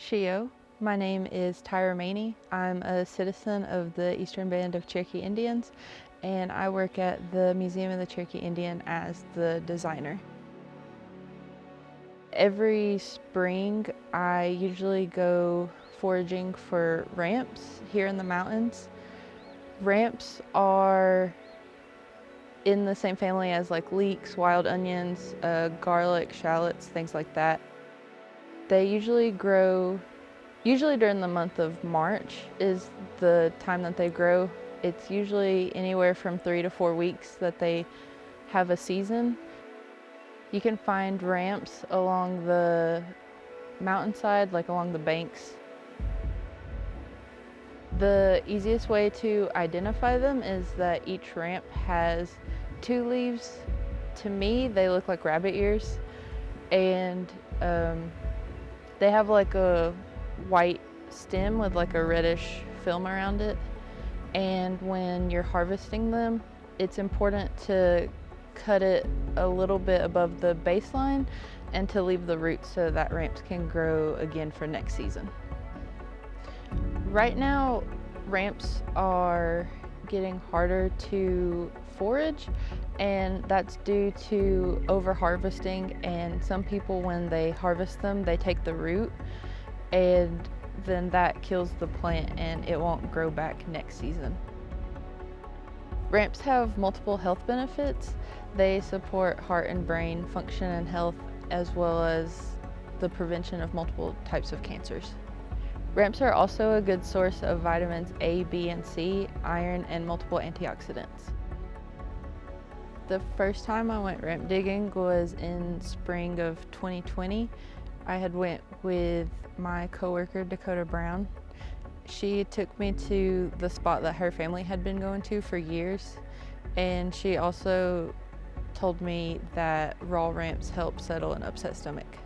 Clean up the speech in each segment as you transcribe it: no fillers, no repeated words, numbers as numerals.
Shio. My name is Tyra Maney. I'm a citizen of the Eastern Band of Cherokee Indians, and I work at the Museum of the Cherokee Indian as the designer. Every spring, I usually go foraging for ramps here in the mountains. Ramps are in the same family as like leeks, wild onions, garlic, shallots, things like that. They usually grow, during the month of March is the time that they grow. It's usually anywhere from 3 to 4 weeks that they have a season. You can find ramps along the mountainside, like along the banks. The easiest way to identify them is that each ramp has 2 leaves. To me, they look like rabbit ears, and they have like a white stem with like a reddish film around it. And when you're harvesting them, it's important to cut it a little bit above the baseline and to leave the roots so that ramps can grow again for next season. Right now, ramps are getting harder to forage, and that's due to over harvesting. And some people, when they harvest them, they take the root, and then that kills the plant and it won't grow back next season. Ramps have multiple health benefits. They support heart and brain function and health, as well as the prevention of multiple types of cancers. Ramps are also a good source of vitamins A, B, and C, iron, and multiple antioxidants. The first time I went ramp digging was in spring of 2020. I had went with my coworker, Dakota Brown. She took me to the spot that her family had been going to for years, and she also told me that raw ramps help settle an upset stomach.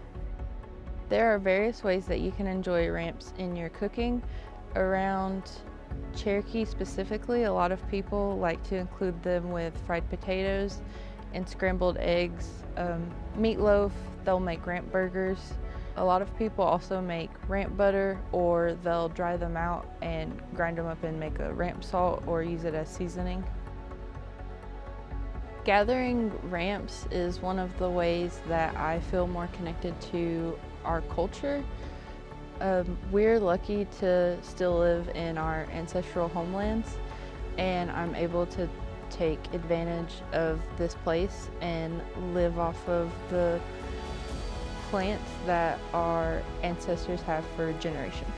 There are various ways that you can enjoy ramps in your cooking. Around Cherokee specifically, a lot of people like to include them with fried potatoes and scrambled eggs, meatloaf. They'll make ramp burgers. A lot of people also make ramp butter, or they'll dry them out and grind them up and make a ramp salt or use it as seasoning. Gathering ramps is one of the ways that I feel more connected to our culture. We're lucky to still live in our ancestral homelands, and I'm able to take advantage of this place and live off of the plants that our ancestors have for generations.